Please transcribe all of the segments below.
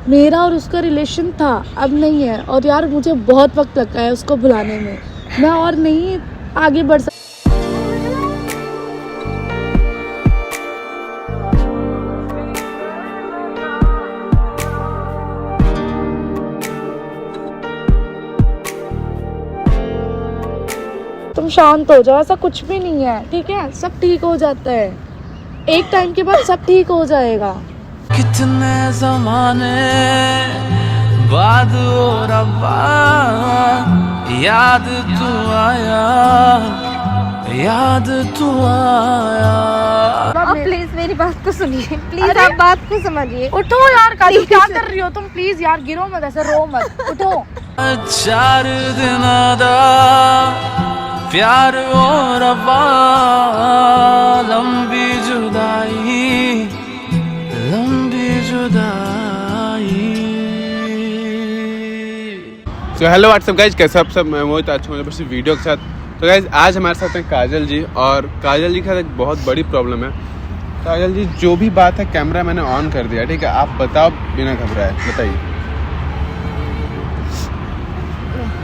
मेरा और उसका रिलेशन था, अब नहीं है। और यार मुझे बहुत वक्त लगा है उसको भुलाने में, मैं और नहीं आगे बढ़ सकती। तुम शांत हो जाओ, ऐसा कुछ भी नहीं है, ठीक है? सब ठीक हो जाता है, एक टाइम के बाद सब ठीक हो जाएगा। कितने ज़माने बाद ओ रब्बा याद तू आया, याद तू आया। अब प्लीज मेरी बात को सुनिए, प्लीज आप बात को समझिए। उठो यार काजल, क्या कर रही हो तुम? प्लीज यार गिरो मत, ऐसे रो मत, उठो। 4 दिन दा प्यार ओ रब्बा, लंबी जुदाई, लंबी जुदाई। तो हेलो व्हाट्सअप गाइज, कैसे आप सब? मैं मोहित, आज हूँ बस वीडियो के साथ। तो गाइज आज हमारे साथ हैं काजल जी, और काजल जी के साथ एक बहुत बड़ी प्रॉब्लम है। काजल जी, जो भी बात है कैमरा मैंने ऑन कर दिया, ठीक है? आप बताओ बिना घबराए, बताइए।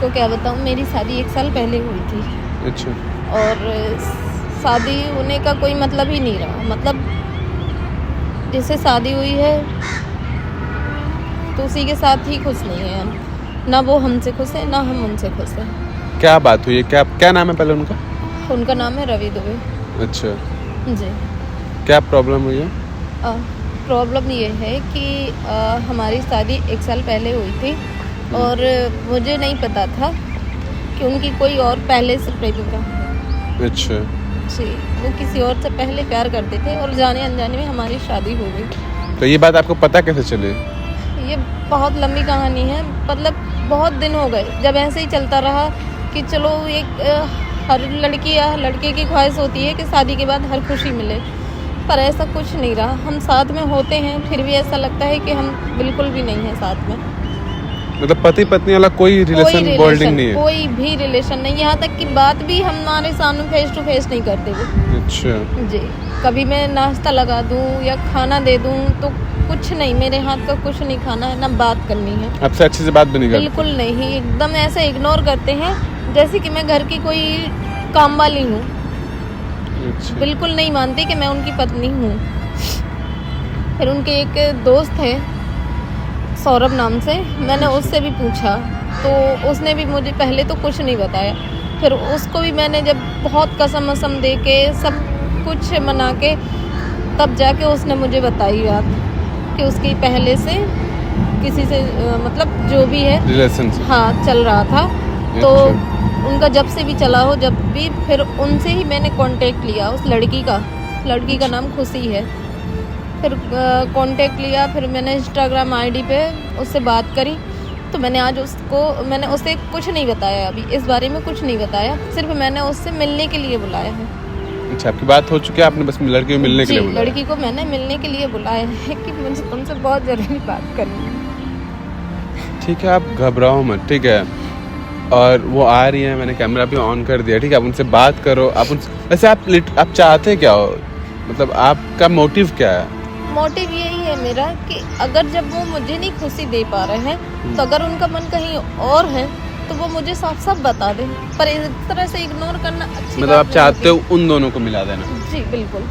तो क्या बताऊँ, मेरी शादी 1 साल पहले हुई थी। अच्छा। और शादी होने का कोई मतलब ही नहीं रहा। मतलब जैसे शादी हुई है तो उसी के साथ ही खुश नहीं है हम। ना वो हमसे खुश है, ना हम उनसे खुश हैं। क्या बात हुई है? क्या नाम है पहले उनका? उनका नाम है रवि दुबे। अच्छा, जी। क्या प्रॉब्लम हुई है? प्रॉब्लम ये है कि हमारी शादी 1 साल पहले हुई थी और मुझे नहीं पता था कि उनकी कोई और पहले से प्रेमिका है। अच्छा जी, वो किसी और से पहले प्यार करते थे और जाने अनजाने में हमारी शादी हो गई। तो ये बात आपको पता कैसे चली? ये बहुत लंबी कहानी है। मतलब बहुत दिन हो गए जब ऐसे ही चलता रहा कि चलो एक हर लड़की या लड़के की ख्वाहिश होती है कि शादी के बाद हर खुशी मिले, पर ऐसा कुछ नहीं रहा। हम साथ में होते हैं फिर भी ऐसा लगता है कि हम बिल्कुल भी नहीं हैं साथ में। मतलब पति पत्नी वाला कोई रिलेशन बॉन्डिंग नहीं है? कोई भी रिलेशन नहीं। यहाँ तक कि बात भी हमारे सामने फेस टू फेस नहीं करते वो। अच्छा जी। कभी मैं नाश्ता लगा दूँ या खाना दे दूँ तो कुछ नहीं, मेरे हाथ का कुछ नहीं खाना है, ना बात करनी है। आपसे अच्छे से बात भी नहीं करते? बिल्कुल नहीं, एकदम ऐसे इग्नोर करते हैं जैसे कि मैं घर की कोई काम वाली हूँ। अच्छा। बिल्कुल नहीं मानते कि मैं उनकी पत्नी हूँ। फिर उनके एक दोस्त है सौरभ नाम से, मैंने उससे भी पूछा तो उसने भी मुझे पहले तो कुछ नहीं बताया। फिर उसको भी मैंने जब बहुत कसम वसम दे के सब कुछ मना के तब जाके उसने मुझे बताई बात कि उसकी पहले से किसी से मतलब जो भी है रिलेशन से हाँ चल रहा था। तो उनका जब से भी चला हो, जब भी फिर उनसे ही मैंने कांटेक्ट लिया उस लड़की का नाम खुशी है। फिर कांटेक्ट लिया, फिर मैंने इंस्टाग्राम आईडी पे उससे बात करी। तो मैंने उससे कुछ नहीं बताया, अभी इस बारे में कुछ नहीं बताया, सिर्फ मैंने उससे मिलने के लिए बुलाया है। अच्छा, आपकी बात हो चुकी है, आपने बस लड़की को मिलने के लिए बुलाया? लड़की को मैंने मिलने के लिए बुलाया है कि मुझे उनसे बहुत ज़रूरी बात करनी है। ठीक है, आप घबराओ मत, ठीक है? और वो आ रही है, मैंने कैमरा भी ऑन कर दिया, ठीक है? आप उनसे बात करो। आप उनसे वैसे आप चाहते क्या हो? मतलब आपका मोटिव क्या है? मोटिव यही है मेरा कि अगर जब वो मुझे नहीं खुशी दे पा रहे हैं तो अगर उनका मन कहीं और है तो वो मुझे साफ साफ बता दें, पर इस तरह से इग्नोर करना अच्छी मतलब आप चाहते हो उन दोनों को मिला देना? जी बिल्कुल।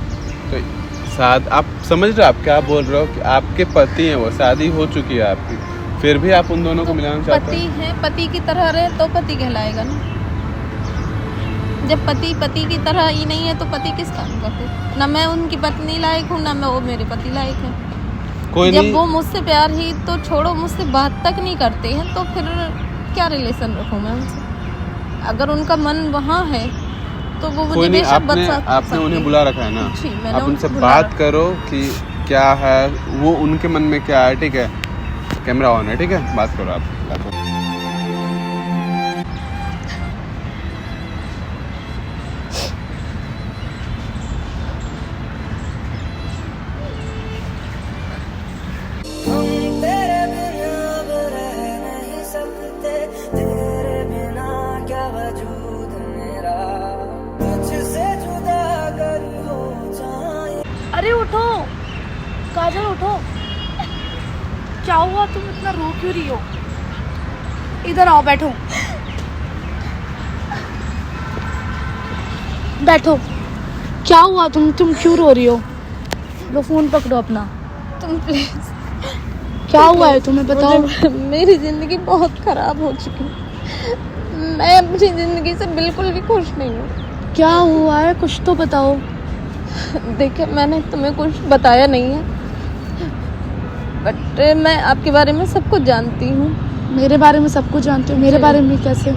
तो साथ आप समझ रहे हो आप क्या बोल रहे हो कि आपके पति हैं, वो शादी हो चुकी है आपकी, फिर भी आप उन दोनों को मिलाना चाहते पति हैं? हैं, पति की तरह रहे तो पति कहलाएगा ना। जब पति की तरह ही नहीं है तो पति किस काम का फिर? ना मैं उनकी पत्नी लायक हूँ, ना मैं वो मेरे पति लायक है। कोई जब नहीं। वो मुझसे प्यार ही तो छोड़ो, मुझसे बात तक नहीं करते हैं तो फिर क्या रिलेशन रखूँ मैं उनसे? अगर उनका मन वहाँ है तो वो मुझे बेशक बता सकते। आपने उन्हें बुला रखा है ना? जी, मैंने आप उनसे बुला बात करो कि क्या है, वो उनके मन में क्या है, ठीक है? कैमरा ऑन है, ठीक है? बात करो आप। अरे उठो काजल, उठो। क्या हुआ? हुआ, तुम इतना रो क्यों रही हो? इधर आओ, बैठो बैठो। क्या हुआ, तुम क्यों रो रही हो? लो फोन पकड़ो अपना। तुम प्लीज, क्या हुआ है तुम्हें, बताओ। मेरी जिंदगी बहुत खराब हो चुकी है। मैं अपनी जिंदगी से बिल्कुल भी खुश नहीं हूँ। क्या हुआ है, कुछ तो बताओ। देखिए, मैंने तुम्हें कुछ बताया नहीं है, बट मैं आपके बारे में सब कुछ जानती हूँ। मेरे बारे में सब कुछ जानते हो? मेरे जी। बारे में कैसे?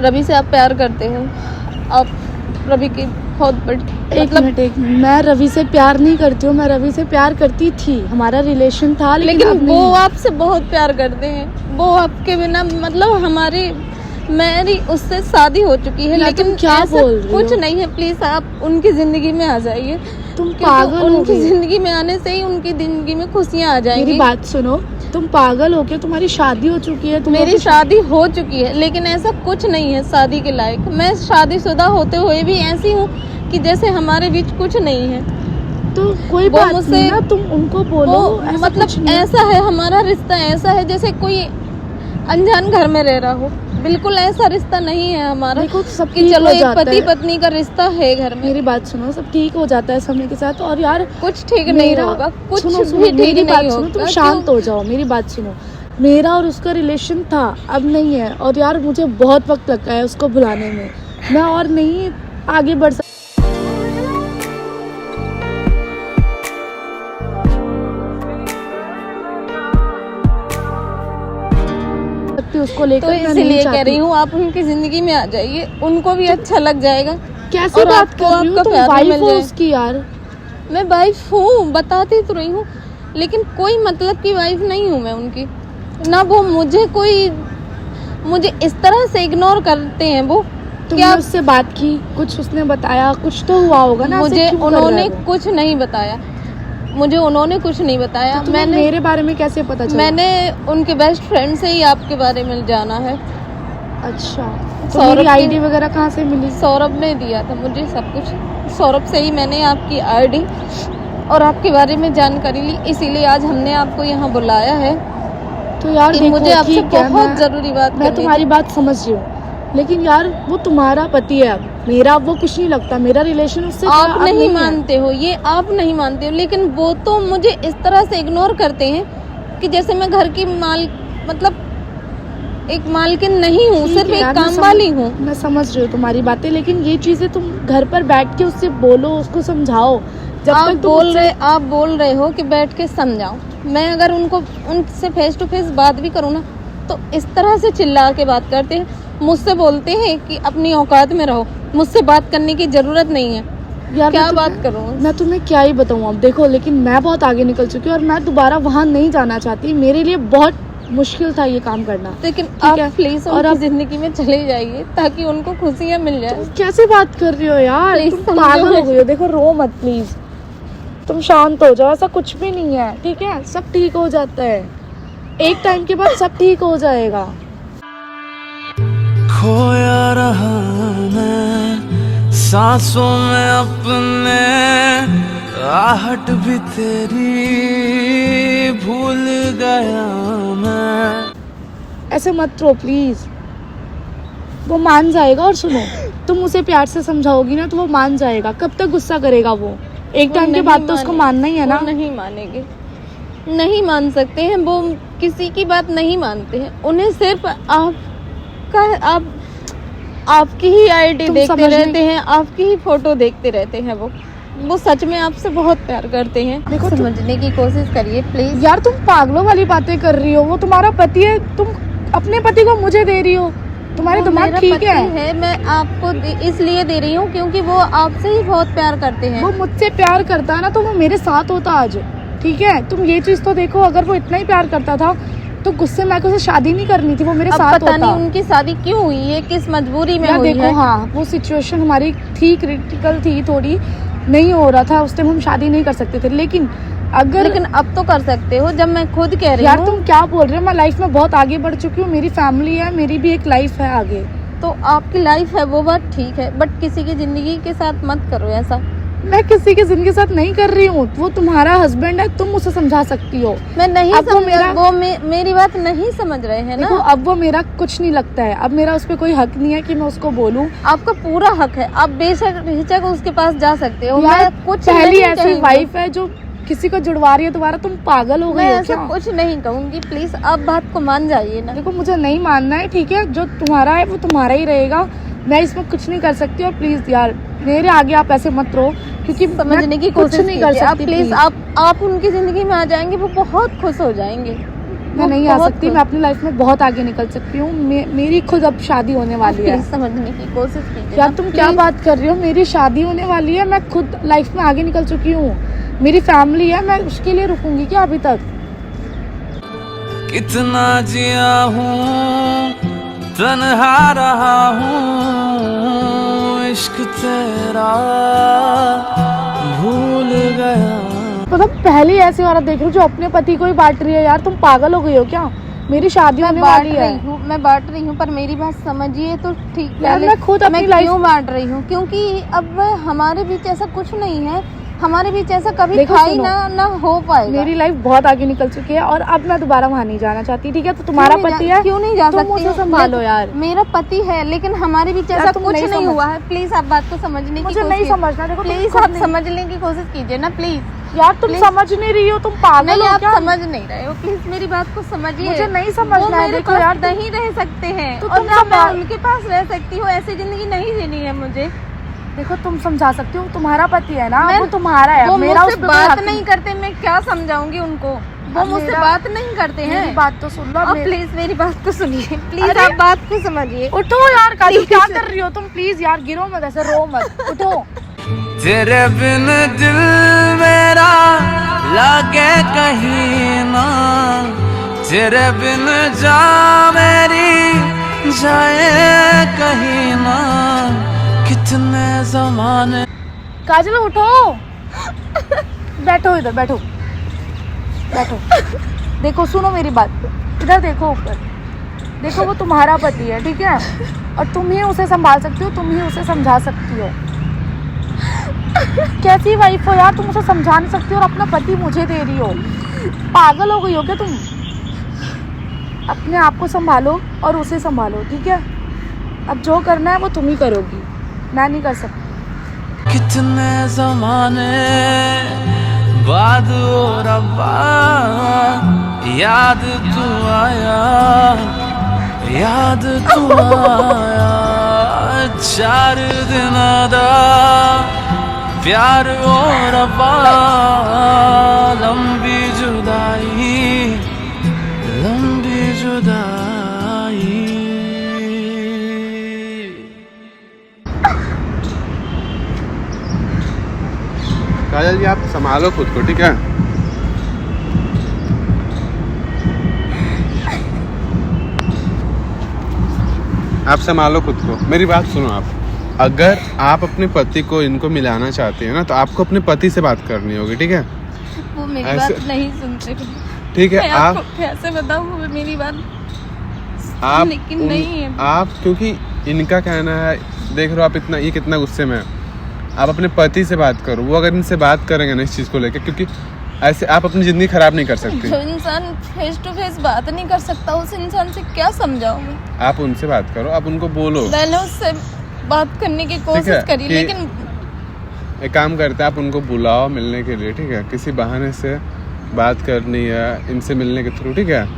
रवि से आप प्यार करते हो। आप रवि की बहुत बड़ी एक मिनट, मैं रवि से प्यार नहीं करती हूँ। मैं रवि से प्यार करती थी, हमारा रिलेशन था, लेकिन अब वो नहीं। आपसे बहुत प्यार करते हैं। वो आपके बिना मतलब मेरी उससे शादी हो चुकी है, यार, लेकिन तुम क्या ऐसा बोल रही कुछ हो? नहीं है। प्लीज आप उनकी जिंदगी में आ जाइए। तुम क्योंकि पागल हो उनकी गई। जिंदगी में आने से ही उनकी जिंदगी में खुशियाँ आ जाएंगी। मेरी बात सुनो, तुम पागल हो के, तुम्हारी शादी हो चुकी है। मेरी शादी हो चुकी है, लेकिन ऐसा कुछ नहीं है शादी के लायक। मैं शादीशुदा होते हुए भी ऐसी हूँ कि जैसे हमारे बीच कुछ नहीं है। तो कोई वो बात मुझसे- नहीं ना, तुम उनको बोलो। वो ऐसा कुछ मतलब नहीं है। ऐसा है, हमारा रिश्ता ऐसा है जैसे कोई अनजान घर में रह रहा हो। बिल्कुल ऐसा रिश्ता नहीं है हमारा देखो, सब कि ठीक चलो हो एक जाता पति है। पत्नी का रिश्ता है घर में। मेरी बात सुनो, सब ठीक हो जाता है समय के साथ। और यार, कुछ ठीक नहीं मेरा- होगा, कुछ सुनो, भी सुनो, ठीक मेरी नहीं बात होगा। सुनो, तुम शांत हो जाओ। मेरी बात सुनो, मेरा और उसका रिलेशन था, अब नहीं है। और यार, मुझे बहुत वक्त लगा है उसको भुलाने में। मैं और नहीं आगे बढ़ सकती उसको लेकर। तो मैं नहीं इसीलिए कह चाहती। रही हूँ, आप उनकी जिंदगी में आ जाइए। उनको भी अच्छा लग जाएगा। कैसे और बात आपको कर रही हो? आपका तुम प्यार भी वाइफ मिल हो जाए। उसकी यार। मैं वाइफ हूँ, बताती तो रही हूँ, लेकिन कोई मतलब की वाइफ नहीं हूँ मैं उनकी। ना वो मुझे इस तरह से इग्नोर करते हैं। वो तुमने उससे बात की, कुछ उसने बताया, कुछ तो हुआ होगा ना। ऐसे मुझे क्यों कर रहा उन्होंने है वो? कुछ नहीं बताया। मुझे उन्होंने कुछ नहीं बताया। तो तुम्हें मेरे बारे में कैसे पता चला? मैंने उनके बेस्ट फ्रेंड से ही आपके बारे में जाना है। अच्छा, तो सौरभ मेरी की- आईडी वगैरह कहाँ से मिली? सौरभ ने दिया था मुझे सब कुछ। सौरभ से ही मैंने आपकी आईडी और आपके बारे में जानकारी ली। इसीलिए आज हमने आपको यहाँ बुलाया है तो यार कि देखो, मुझे आपसे ठीक है, बहुत जरूरी बात मैं करनी तुम्हारी थी। बात समझ रही हूँ, लेकिन यार वो तुम्हारा पति है। अब मेरा वो कुछ नहीं लगता। मेरा रिलेशन उससे आप अब नहीं है। मानते हो, ये आप नहीं मानते हो, लेकिन वो तो मुझे इस तरह से इग्नोर करते हैं कि जैसे मैं घर की मतलब एक मालकिन नहीं हूँ, ठीक सिर्फ है एक यार, मैं काम वाली हूँ। मैं समझ रही हूँ तुम्हारी बातें, लेकिन ये चीजें तुम घर पर बैठ के उससे बोलो, उसको समझाओ। जब आप तक तुम आप बोल रहे हो कि बैठ के समझाओ। मैं अगर उनसे फेस टू फेस बात भी करूँ ना, तो इस तरह से चिल्ला के बात करते हैं। मुझसे बोलते हैं कि अपनी औकात में रहो, मुझसे बात करने की जरूरत नहीं है। यार, क्या मैं बात तुम्हें- करूँ? मैं तुम्हें क्या ही बताऊँ अब। देखो, लेकिन मैं बहुत आगे निकल चुकी हूँ और मैं दोबारा वहाँ नहीं जाना चाहती। मेरे लिए बहुत मुश्किल था ये काम करना। लेकिन ठीक आप है। प्लीज और उनकी अब- जिंदगी में चले जाइए ताकि उनको खुशियाँ मिल जाए। कैसे बात कर रही हो यार? Please तुम समझो पागल हो मुझे। गई हो। देखो, रो मत प्लीज, तुम शांत हो जाओ। ऐसा कुछ भी नहीं है, ठीक है? सब ठीक हो जाता है, एक टाइम के बाद सब ठीक हो जाएगा। खोया रहा मैं सांसों में अपने, आहट भी तेरी भूल गया मैं। ऐसे मत रो प्लीज, वो मान जाएगा। और सुनो, तुम उसे प्यार से समझाओगी ना तो वो मान जाएगा। कब तक गुस्सा करेगा वो? एक टाइम के बाद तो उसको मानना ही है ना। वो नहीं मानेंगे, नहीं मान सकते हैं। वो किसी की बात नहीं मानते हैं। उन्हें सिर्फ आपकी ही आईडी तुम देखते समझ नहीं- रहते हैं, आपकी ही फोटो देखते रहते हैं। वो सच में आपसे बहुत प्यार करते हैं। देखो, समझने की कोशिश करिए प्लीज। यार, तुम पागलों वाली बातें कर रही हो। वो तुम्हारा पति है, तुम अपने पति को मुझे दे रही हो। तुम्हारे वो दिमाग मेरा ठीक पति है। मैं आपको इसलिए दे रही हूँ क्योंकि वो आपसे ही बहुत प्यार करते हैं। वो मुझसे प्यार करता है ना, तो वो मेरे साथ होता आज, ठीक है? तुम ये चीज तो देखो, अगर वो इतना ही प्यार करता था तो गुस्से में आके उसे शादी नहीं करनी थी, वो मेरे अब साथ पता होता। नहीं उनकी शादी क्यों हुई है, किस मजबूरी में यार हुई देखो, है। हाँ, वो सिचुएशन हमारी थी, क्रिटिकल थी, थोड़ी नहीं हो रहा था उस टाइम, हम शादी नहीं कर सकते थे। लेकिन अब तो कर सकते हो, जब मैं खुद कह रही यार, हूँ। तुम क्या बोल रहे हो? मैं लाइफ में बहुत आगे बढ़ चुकी हूँ, मेरी फैमिली है, मेरी भी एक लाइफ है आगे। तो आपकी लाइफ है, वो बात ठीक है, बट किसी की जिंदगी के साथ मत करो ऐसा। मैं किसी के जिंदगी के साथ नहीं कर रही हूँ, वो तुम्हारा हस्बैंड है, तुम उसे समझा सकती हो। मैं नहीं अब वो मेरा मेरी बात नहीं समझ रहे हैं ना। देखो अब वो मेरा कुछ नहीं लगता है, अब मेरा उस पर कोई हक नहीं है कि मैं उसको बोलूं। आपका पूरा हक है, आप बेशक उसके पास जा सकते हो। यार मैं कुछ पहली नहीं ऐसी कहूंगी। वाइफ है जो किसी को जुड़वा रही है दोबारा, तुम पागल हो मैं गई हो ऐसा क्या? कुछ नहीं कहूंगी, प्लीज आप बात को मान जाइए ना। देखो मुझे नहीं मानना है, ठीक है, जो तुम्हारा है वो तुम्हारा ही रहेगा, मैं इसमें कुछ नहीं कर सकती। और प्लीज यार मेरे आगे आप ऐसे मत रहो, क्योंकि समझने की कुछ कोशिश नहीं कर कीजिए। आप सकती। प्लीज आप उनकी जिंदगी में आ जाएंगे, वो बहुत खुश हो जाएंगे। मैं नहीं आ सकती, मैं अपनी लाइफ में बहुत आगे निकल सकती हूँ। मेरी खुद अब शादी होने वाली है। प्लीज समझने की कोशिश कीजिए। यार तुम क्या बात कर रही हो, मेरी शादी होने वाली है, मैं खुद लाइफ में आगे निकल चुकी हूँ, मेरी फैमिली है, मैं उसके लिए रुकूंगी क्या अभी तक? कितना जिया हूँ तन्हा रहा हूँ, इश्क तेरा भूल गया। मतलब पहली ऐसी औरत देख रही हूँ जो अपने पति को ही बांट रही है। यार तुम पागल हो गई हो क्या? मेरी शादी होने वाली है। मैं बांट रही हूँ, पर मेरी बात समझिए तो ठीक यार है। मैं खुद अपनी लाइफ क्यों बांट रही हूँ? क्योंकि अब हमारे बीच ऐसा कुछ नहीं है, हमारे बीच ऐसा कभी देखो खाई सुनो, ना हो पाएगा। मेरी लाइफ बहुत आगे निकल चुकी है और अब मैं दोबारा वहाँ नहीं जाना चाहती, ठीक है? तो तुम्हारा पति है, क्यों नहीं जा तुम सकती? उसे संभालो यार। मेरा पति है, लेकिन हमारे बीच ऐसा तुम कुछ नहीं नहीं समझ- हुआ है। प्लीज आप बात को समझने की मुझे कोशिश नहीं समझना। देखो तुम प्लीज खुद आप नहीं- समझने की कोशिश कीजिए ना, प्लीज। यार तुम please। समझ नहीं रही हो, तुम पागल नहीं, हो आप क्या? समझ नहीं रहे हो, प्लीज मेरी बात को समझिए। मुझे नहीं समझना वो है, मेरे देखो पास यार, तुम- नहीं रह सकते हैं तो और तुम ना मैं संभाल- उनके पास रह सकती हूँ। ऐसी जिंदगी नहीं जीनी है मुझे। देखो तुम समझा सकती हो, तुम्हारा पति है ना, मैं- वो तुम्हारा है, वो मेरा उस मुझसे पे कोई बात हक नहीं करते, मैं क्या समझाऊंगी उनको? वो अब मुझसे मेरा- बात नहीं करते हैं। मेरी बात तो सुन लो। अब प्लीज मेरी बात को सुनिए, प्लीज अरे- आप बात को समझिए। उठो यार, काजल क्या कर रही हो तुम? प्लीज यार गिरो मत, ऐसे रो मत, उठो। तेरे बिन दिल मेरा लागे कहीं ना, तेरे बिन जा मेरी जाए कहीं ना, कितने जमाने। काजल उठो, बैठो इधर, बैठो बैठो। देखो सुनो मेरी बात, इधर देखो ऊपर, देखो वो तुम्हारा पति है, ठीक है? और तुम ही उसे संभाल सकती हो, तुम ही उसे समझा सकती हो। कैसी वाइफ हो यार, तुम उसे समझा नहीं सकती और अपना पति मुझे दे रही हो? पागल हो गई हो क्या तुम? अपने आप को संभालो और उसे संभालो, ठीक है? अब जो करना है वो तुम ही करोगी, मैं नहीं कर सकती। कितने जमाने बाद ओ रब्बा याद तू आया, याद तू आया। 4 दिन दा प्यार ओ रब्बा, लंबी जुदाई, लंबी जुदाई। काजल जी आप संभालो खुद को, ठीक है? आप संभालो खुद को, मेरी बात सुनो। आप अगर आप अपने पति को इनको मिलाना चाहते हैं ना, तो आपको अपने पति से बात करनी होगी, ठीक है? वो मेरी ऐसे- बात नहीं सुनते। ठीक है, मैं आप आपको कैसे बताऊं, वो मेरी बात आप लेकिन नहीं है। आप क्योंकि इनका कहना है, देख रहे हो आप इतना, ये कितना गुस्से में है। आप अपने पति से बात करो, वो अगर इनसे बात करेंगे ना इस चीज़ को लेकर, क्योंकि ऐसे आप अपनी ज़िंदगी खराब नहीं कर सकते। जो इंसान फेस टू फेस बात नहीं कर सकता, उस इंसान से क्या समझाऊं मैं? आप उनसे बात करो, आप उनको बोलो। मैंने उससे बात करने की है कोशिश करी, कि- लेकिन एक काम करते हैं, आप उनको बुलाओ मिलने के लिए, ठीक है? किसी बहाने से बात करनी है इनसे मिलने के थ्रू, ठीक है?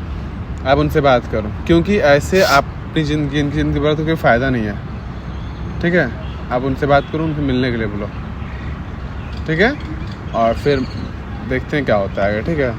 आप उनसे बात करो, क्योंकि ऐसे आप अपनी ज़िंदगी, इनकी ज़िंदगी पर तो कोई फ़ायदा नहीं है, ठीक है? आप उनसे बात करो, उनसे मिलने के लिए बुलाओ, ठीक है? और फिर देखते हैं क्या होता है, ठीक है?